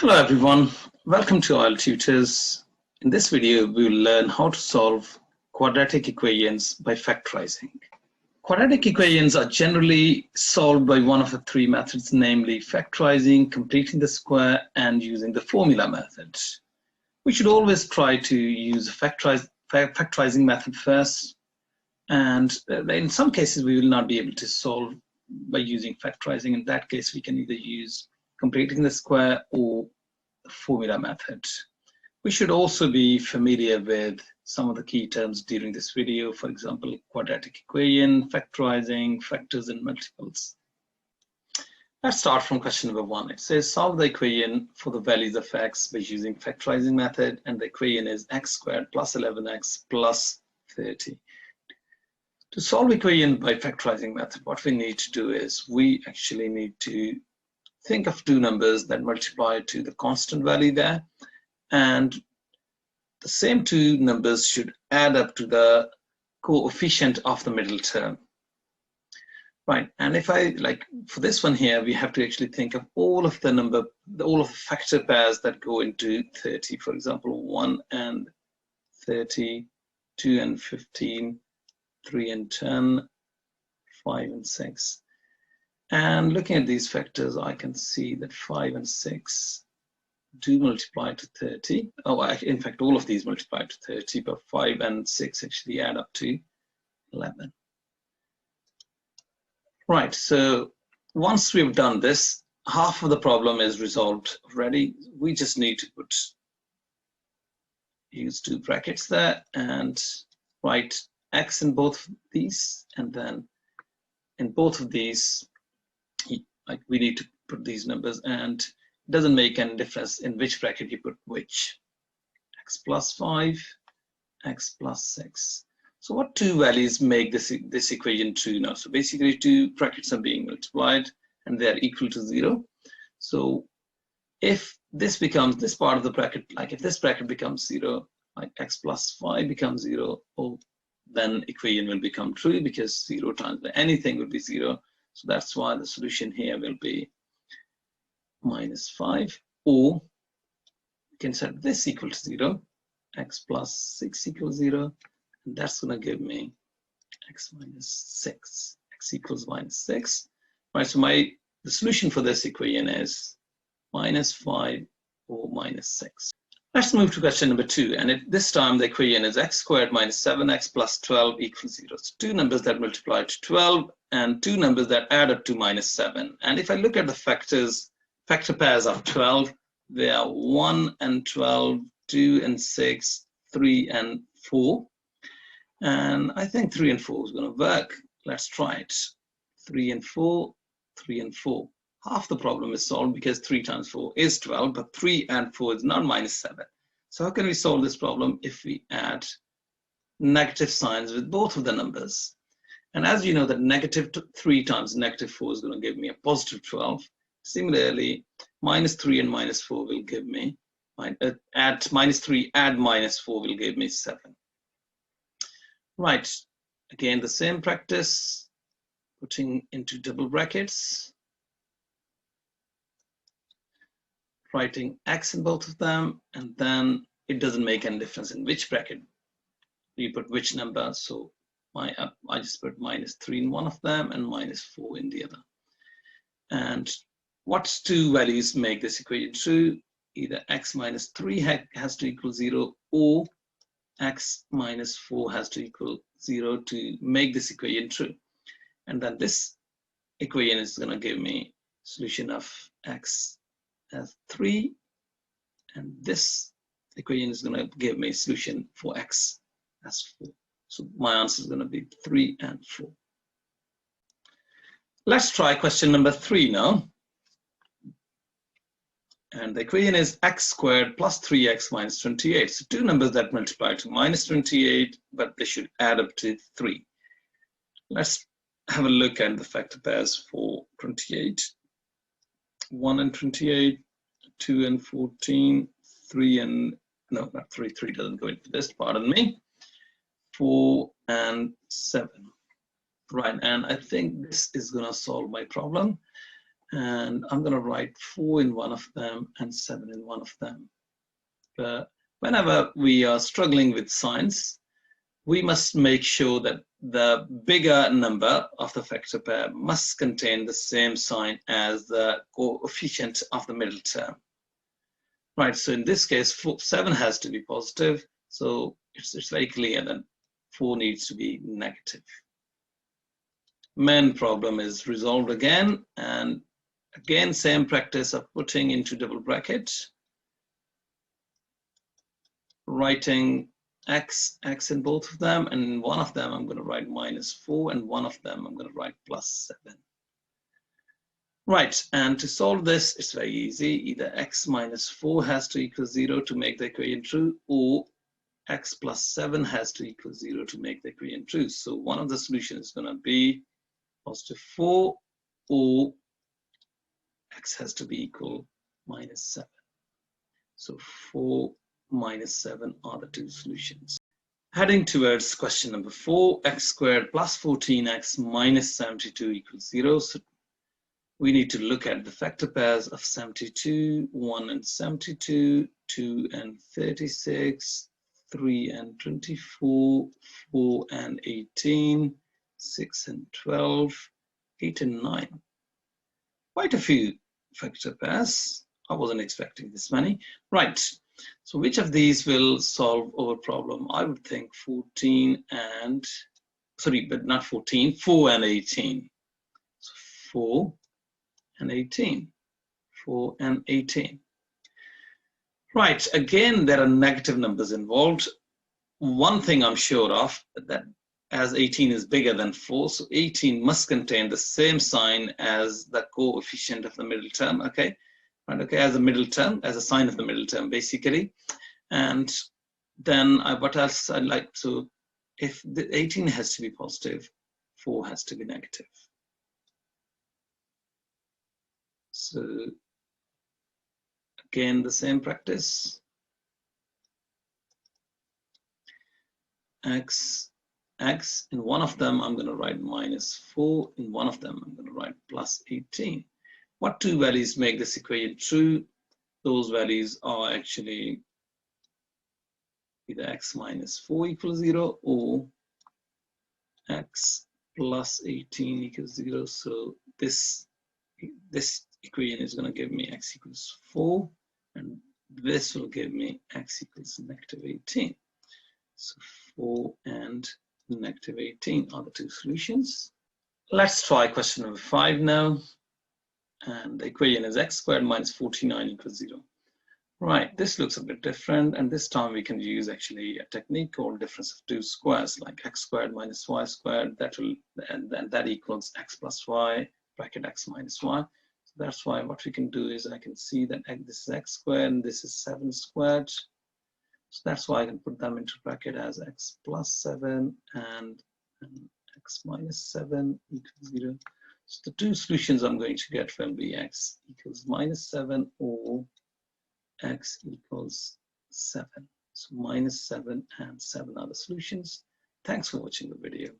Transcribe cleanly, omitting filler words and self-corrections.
Hello everyone, welcome to IELTS Tutors. In this video, we will learn how to solve quadratic equations by factorizing. Quadratic equations are generally solved by one of the three methods, namely factorizing, completing the square, and using the formula method. We should always try to use the factorizing method first, and in some cases we will not be able to solve by using factorizing. In that case, we can either use completing the square or the formula method. We should also be familiar with some of the key terms during this video, for example, quadratic equation, factorizing, factors and multiples. Let's start from question number 1. It says solve the equation for the values of x by using factorizing method, and the equation is x squared plus 11x plus 30. To solve equation by factorizing method, what we need to do is we actually need to think of two numbers that multiply to the constant value there, and the same two numbers should add up to the coefficient of the middle term. Right, and if I like for this one here, we have to actually think of all of the factor pairs that go into 30. For example, 1 and 30, 2 and 15, 3 and 10, 5 and 6. And looking at these factors, I can see that 5 and 6 do multiply to 30. Oh, in fact, all of these multiply to 30, but 5 and 6 actually add up to 11. Right, so once we've done this, half of the problem is resolved already. We just need to use two brackets there and write x in both of these, and then in both of these, like we need to put these numbers, and it doesn't make any difference in which bracket you put which. X plus 5, x plus 6. So what two values make this equation true now? So basically two brackets are being multiplied and they are equal to 0. So if this becomes this part of the bracket, like if this bracket becomes 0, like x plus 5 becomes 0, then equation will become true because 0 times anything will be 0. So that's why the solution here will be minus 5, or we can set this equal to 0, x plus 6 equals 0, and that's going to give me x minus 6, x equals minus 6. Right, so the solution for this equation is minus 5 or minus 6. Let's move to question number 2, and this time the equation is x squared minus 7x plus 12 equals 0. So two numbers that multiply to 12 and two numbers that add up to minus 7. And if I look at the factor pairs of 12, they are 1 and 12, 2 and 6, 3 and 4. And I think 3 and 4 is going to work. Let's try it. 3 and 4, 3 and 4. Half the problem is solved because 3 times 4 is 12, but 3 and 4 is not minus 7. So how can we solve this problem if we add negative signs with both of the numbers? And as you know that negative 3 times negative 4 is going to give me a positive 12. Similarly, minus 3 and minus 4 will give me, add minus 3, add minus 4 will give me 7. Right, again the same practice, putting into double brackets, writing x in both of them, and then it doesn't make any difference in which bracket you put which number. So I just put minus 3 in one of them and minus 4 in the other. And what two values make this equation true? Either x minus 3 has to equal 0, or x minus 4 has to equal 0 to make this equation true. And then this equation is going to give me solution of x as 3, and this equation is going to give me a solution for x as 4. So my answer is going to be 3 and 4. Let's try question number 3 now. And the equation is x squared plus 3x minus 28. So two numbers that multiply to minus 28, but they should add up to 3. Let's have a look at the factor pairs for 28. 1 and 28, 2 and 14, 3 and, no, not 3, 3 doesn't go into this, pardon me, 4 and 7. Right, and I think this is going to solve my problem. and I'm going to write 4 in one of them and 7 in one of them. But whenever we are struggling with signs, we must make sure that the bigger number of the factor pair must contain the same sign as the coefficient of the middle term. Right, so in this case, 7 has to be positive, so it's very clear that 4 needs to be negative. Main problem is resolved again, and again, same practice of putting into double bracket, writing x in both of them, and in one of them I'm going to write -4, and one of them I'm going to write +7. Right, and to solve this, it's very easy. Either x -4 has to equal 0 to make the equation true, or x +7 has to equal 0 to make the equation true. So one of the solutions is going to be +4, or x has to be equal -7. So 4 -7 are the two solutions. Heading towards question number 4, x squared plus 14x minus 72 equals 0. So we need to look at the factor pairs of 72, 1 and 72, 2 and 36, 3 and 24, 4 and 18, 6 and 12, 8 and 9. Quite a few factor pairs. I wasn't expecting this many. Right, so which of these will solve our problem? I would think 14 and, sorry, but not 14, 4 and 18. So 4 and 18, 4 and 18. Right, again, there are negative numbers involved. One thing I'm sure of, that as 18 is bigger than 4, so 18 must contain the same sign as the coefficient of the middle term, okay? Right, okay, as a middle term, as a sign of the middle term, basically. And then what else I'd like to, if the 18 has to be positive, 4 has to be negative. So again, the same practice. X, in one of them, I'm going to write -4. In one of them, I'm going to write +18. What two values make this equation true? Those values are actually either x -4 equals 0 or x +18 equals 0. So this equation is going to give me x equals 4, and this will give me x equals -18. So 4 and -18 are the two solutions. Let's try question number 5 now. And the equation is x squared minus 49 equals 0. Right, this looks a bit different, and this time we can use actually a technique called difference of two squares, like x squared minus y squared. That will, and then that equals x plus y, bracket x minus y. So that's why what we can do is I can see that this is x squared and this is 7 squared. So that's why I can put them into bracket as x plus 7 and x minus 7 equals 0. So the two solutions I'm going to get will be x equals -7 or x equals 7. So -7 and 7 are the solutions. Thanks for watching the video.